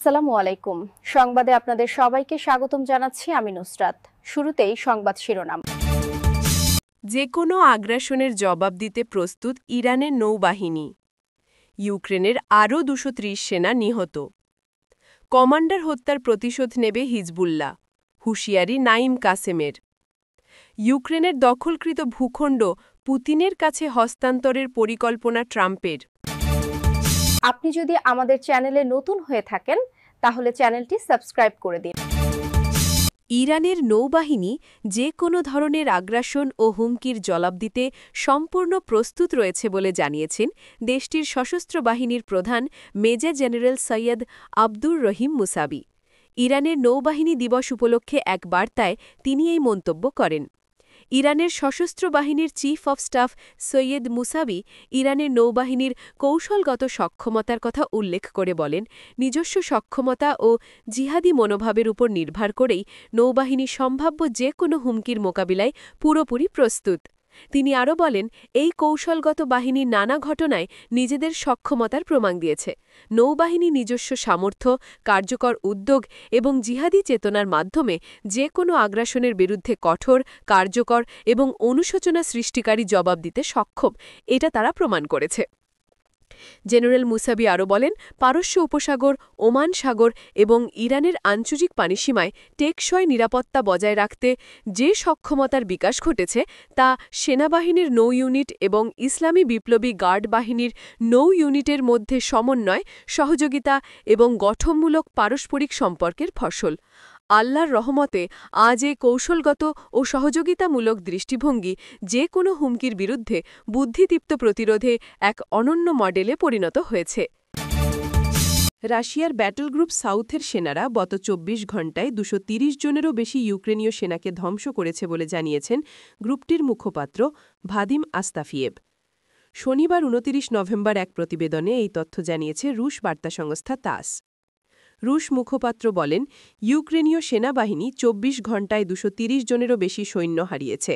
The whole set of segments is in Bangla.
আসসালামু আলাইকুম। সংবাদে আপনাদের সবাইকে স্বাগতম জানাচ্ছি আমি নুসরাত। শুরুতেই সংবাদ শিরোনাম। যে কোনো আগ্রাসনের জবাব দিতে প্রস্তুত ইরানের নৌবাহিনী। ইউক্রেনের আরও ২৩০ সেনা নিহত। কমান্ডার হত্যার প্রতিশোধ নেবে হিজবুল্লাহ, হুঁশিয়ারি নাইম কাসেমের। ইউক্রেনের দখলকৃত ভূখণ্ড পুতিনের কাছে হস্তান্তরের পরিকল্পনা ট্রাম্পের। আপনি যদি আমাদের চ্যানেলে নতুন হয়ে থাকেন তাহলে চ্যানেলটি সাবস্ক্রাইব করে দিন। ইরানের নৌবাহিনী যে কোনো ধরনের আগ্রাসন ও হুমকির জবাব দিতে সম্পূর্ণ প্রস্তুত রয়েছে বলে জানিয়েছেন দেশটির সশস্ত্র বাহিনীর প্রধান মেজর জেনারেল সৈয়দ আব্দুর রহিম মুসাবি। ইরানের নৌবাহিনী দিবস উপলক্ষে এক বার্তায় তিনি এই মন্তব্য করেন। ইরানের সশস্ত্র বাহিনীর চিফ অব স্টাফ সৈয়দ মুসাবি ইরানের নৌবাহিনীর কৌশলগত সক্ষমতার কথা উল্লেখ করে বলেন, নিজস্ব সক্ষমতা ও জিহাদি মনোভাবের উপর নির্ভর করেই নৌবাহিনী সম্ভাব্য যে কোনো হুমকির মোকাবিলায় পুরোপুরি প্রস্তুত। তিনি আরও বলেন, এই কৌশলগত বাহিনী নানা ঘটনায় নিজেদের সক্ষমতার প্রমাণ দিয়েছে। নৌবাহিনী নিজস্ব সামর্থ্য, কার্যকর উদ্যোগ এবং জিহাদি চেতনার মাধ্যমে যে কোনো আগ্রাসনের বিরুদ্ধে কঠোর, কার্যকর এবং অনুশোচনা সৃষ্টিকারী জবাব দিতে সক্ষম, এটা তারা প্রমাণ করেছে। জেনারেল মুসাবি আরও বলেন, পারস্য উপসাগর, ওমান সাগর এবং ইরানের আঞ্চলিক পানিসীমায় টেকসই নিরাপত্তা বজায় রাখতে যে সক্ষমতার বিকাশ ঘটেছে তা সেনাবাহিনীর নৌ ইউনিট এবং ইসলামী বিপ্লবী গার্ড বাহিনীর নৌ ইউনিটের মধ্যে সমন্বয়, সহযোগিতা এবং গঠনমূলক পারস্পরিক সম্পর্কের ফসল। আল্লাহর রহমতে আজ এই কৌশলগত ও সহযোগিতামূলক দৃষ্টিভঙ্গি যে কোনো হুমকির বিরুদ্ধে বুদ্ধিদীপ্ত প্রতিরোধে এক অনন্য মডেলে পরিণত হয়েছে। রাশিয়ার ব্যাটল গ্রুপ সাউথের সেনারা গত ২৪ ঘণ্টায় ২৩০ জনেরও বেশি ইউক্রেনীয় সেনাকে ধ্বংস করেছে বলে জানিয়েছেন গ্রুপটির মুখপাত্র ভাদিম আস্তাফিয়েভ। শনিবার ২৯ নভেম্বর এক প্রতিবেদনে এই তথ্য জানিয়েছে রুশ বার্তা সংস্থা তাস। রুশ মুখপাত্র বলেন, ইউক্রেনীয় সেনাবাহিনী ২৪ ঘণ্টায় ২৩০ জনেরও বেশি সৈন্য হারিয়েছে।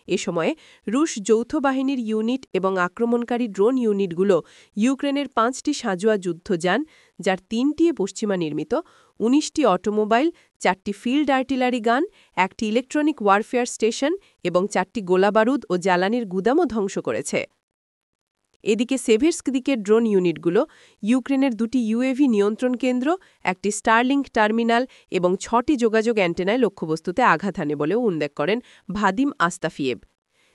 এ সময়ে রুশ যৌথ বাহিনীর ইউনিট এবং আক্রমণকারী ড্রোন ইউনিটগুলো ইউক্রেনের ৫টি সাঁজোয়া যুদ্ধযান, যার ৩টি পশ্চিমা নির্মিত, ১৯টি অটোমোবাইল, ৪টি ফিল্ড আর্টিলারি গান, ১টি ইলেকট্রনিক ওয়ারফেয়ার স্টেশন এবং ৪টি গোলাবারুদ ও জ্বালানির গুদামও ধ্বংস করেছে। এদিকে সেভেরস্ক দিকের ড্রোন ইউনিটগুলো ইউক্রেনের ২টি ইউএভি নিয়ন্ত্রণ কেন্দ্র, ১টি স্টারলিংক টার্মিনাল এবং ৬টি যোগাযোগ অ্যান্টেনায় লক্ষ্যবস্তুতে আঘাত হানে বলেও উল্লেখ করেন ভাদিম আস্তাফিয়েভ।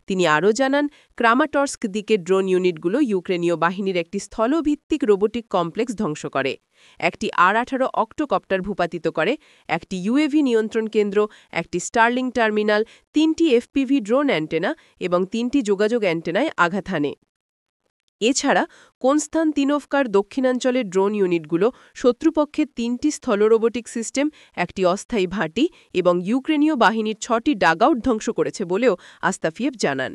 তিনি আরও জানান, ক্রামাটর্স্ক দিকের ড্রোন ইউনিটগুলো ইউক্রেনীয় বাহিনীর একটি স্থলভিত্তিক রোবোটিক কমপ্লেক্স ধ্বংস করে, একটি আর-১৮ অক্টোকপ্টার ভূপাতিত করে, একটি ইউএভি নিয়ন্ত্রণ কেন্দ্র, একটি স্টারলিংক টার্মিনাল, ৩টি এফপিভি ড্রোন অ্যান্টেনা এবং ৩টি যোগাযোগ অ্যান্টেনায় আঘাত হানে। এছাড়া কনস্তান্তিনোভকার দক্ষিণাঞ্চলের ড্রোন ইউনিটগুলো শত্রুপক্ষের ৩টি স্থল রোবোটিক সিস্টেম, একটি অস্থায়ী ভাটি এবং ইউক্রেনীয় বাহিনীর ৬টি ডাগআউট ধ্বংস করেছে বলেও আস্তাফিয়েভ জানান।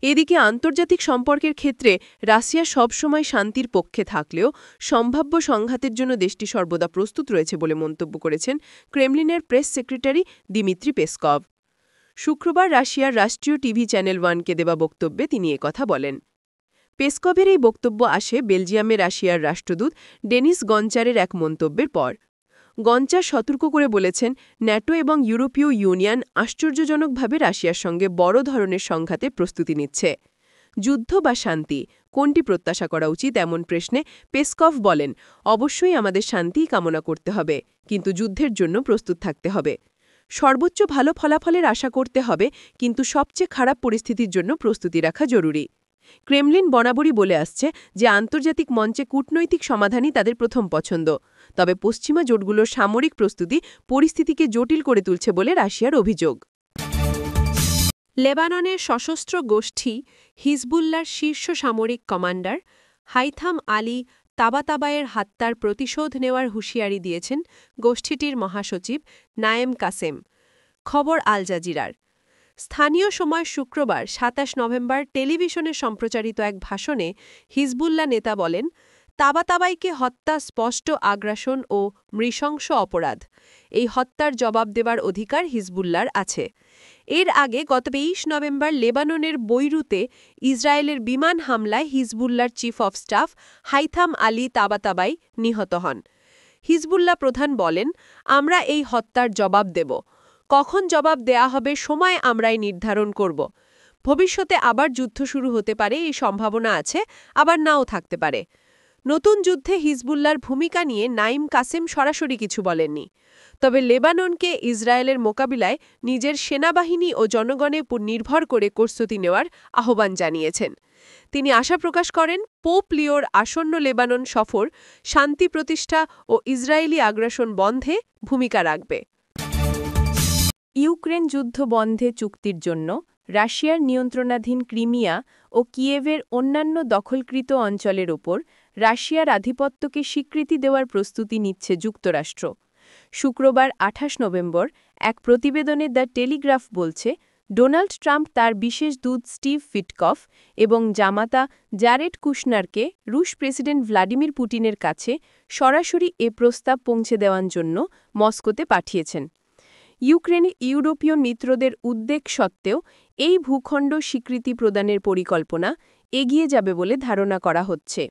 এদিকে আন্তর্জাতিক সম্পর্কের ক্ষেত্রে রাশিয়া সবসময় শান্তির পক্ষে থাকলেও সম্ভাব্য সংঘাতের জন্য দেশটি সর্বদা প্রস্তুত রয়েছে বলে মন্তব্য করেছেন ক্রেমলিনের প্রেস সেক্রেটারি দিমিত্রি পেসকভ। শুক্রবার রাশিয়ার রাষ্ট্রীয় টিভি চ্যানেল ওয়ানকে দেওয়া বক্তব্যে তিনি একথা বলেন। পেসকভের এই বক্তব্য আসে বেলজিয়ামে রাশিয়ার রাষ্ট্রদূত ডেনিস গঞ্চারের এক মন্তব্যের পর। গঞ্চার সতর্ক করে বলেছেন, ন্যাটো এবং ইউরোপীয় ইউনিয়ন আশ্চর্যজনকভাবে রাশিয়ার সঙ্গে বড় ধরনের সংঘাতে প্রস্তুতি নিচ্ছে। যুদ্ধ বা শান্তি, কোনটি প্রত্যাশা করা উচিত এমন প্রশ্নে পেসকভ বলেন, অবশ্যই আমাদের শান্তিই কামনা করতে হবে, কিন্তু যুদ্ধের জন্য প্রস্তুত থাকতে হবে। সর্বোচ্চ ভালো ফলাফলের আশা করতে হবে, কিন্তু সবচেয়ে খারাপ পরিস্থিতির জন্য প্রস্তুতি রাখা জরুরি। ক্রেমলিন বরাবরই বলে আসছে যে আন্তর্জাতিক মঞ্চে কূটনৈতিক সমাধানই তাদের প্রথম পছন্দ, তবে পশ্চিমা জোটগুলোর সামরিক প্রস্তুতি পরিস্থিতিকে জটিল করে তুলছে বলে রাশিয়ার অভিযোগ। লেবাননের সশস্ত্র গোষ্ঠী হিজবুল্লাহর শীর্ষ সামরিক কমান্ডার হাইথাম আলী তাবাতাবায়ের হত্যার প্রতিশোধ নেওয়ার হুঁশিয়ারি দিয়েছেন গোষ্ঠীটির মহাসচিব নায়েম কাসেম। খবর আল জাজিরার। স্থানীয় সময় শুক্রবার ২৭ নভেম্বর টেলিভিশনে সম্প্রচারিত এক ভাষণে হিজবুল্লাহ নেতা বলেন, তাবাতাবাইকে হত্যা স্পষ্ট আগ্রাসন ও নৃশংস অপরাধ। এই হত্যার জবাব দেবার অধিকার হিজবুল্লাহর আছে। এর আগে গত ২৩ নভেম্বর লেবাননের বৈরুতে ইসরায়েলের বিমান হামলায় হিজবুল্লাহর chief of staff Haitham Ali Tabatabai নিহত হন। হিজবুল্লাহ প্রধান বলেন, আমরা এই হত্যার জবাব দেব। কখন জবাব দেয়া হবে সময় আমরাই নির্ধারণ করব। ভবিষ্যতে আবার যুদ্ধ শুরু হতে পারে এই সম্ভাবনা আছে, আবার নাও থাকতে পারে। নতুন যুদ্ধে হিজবুল্লাহর ভূমিকা নিয়ে নাইম কাসেম সরাসরি কিছু বলেননি। তবে লেবাননকে ইসরায়েলের মোকাবিলায় নিজের সেনাবাহিনী ও জনগণের উপর নির্ভর করে প্রস্তুতি নেওয়ার আহ্বান জানিয়েছেন। তিনি আশা প্রকাশ করেন পোপ লিওর আসন্ন লেবানন সফর শান্তি প্রতিষ্ঠা ও ইসরায়েলি আগ্রাসন বন্ধে ভূমিকা রাখবে। ইউক্রেন যুদ্ধ বন্ধে চুক্তির জন্য রাশিয়ার নিয়ন্ত্রণাধীন ক্রিমিয়া ও কিয়েভের অন্যান্য দখলকৃত অঞ্চলের ওপর রাশিয়ার আধিপত্যকে স্বীকৃতি দেওয়ার প্রস্তুতি নিচ্ছে যুক্তরাষ্ট্র। শুক্রবার ২৮ নভেম্বর এক প্রতিবেদনে দ্য টেলিগ্রাফ বলছে, ডোনাল্ড ট্রাম্প তার বিশেষ দূত স্টিভ উইটকফ এবং জামাতা জ্যারেড কুশনারকে রুশ প্রেসিডেন্ট ভ্লাদিমির পুতিনের কাছে সরাসরি এ প্রস্তাব পৌঁছে দেওয়ার জন্য মস্কোতে পাঠিয়েছেন। ইউক্রেনে ইউরোপীয় মিত্রদের উদ্বেগ সত্ত্বেও এই ভূখণ্ড স্বীকৃতি প্রদানের পরিকল্পনা এগিয়ে যাবে বলে ধারণা করা হচ্ছে।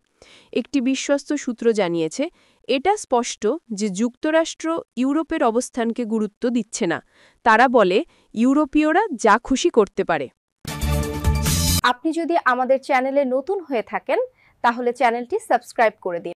একটি বিশ্বস্ত সূত্র জানিয়েছে, এটা স্পষ্ট যে যুক্তরাষ্ট্র ইউরোপের অবস্থানকে গুরুত্ব দিচ্ছে না। তারা বলে, ইউরোপীয়রা যা খুশি করতে পারে। আপনি যদি আমাদের চ্যানেলে নতুন হয়ে থাকেন তাহলে চ্যানেলটি সাবস্ক্রাইব করে দিন।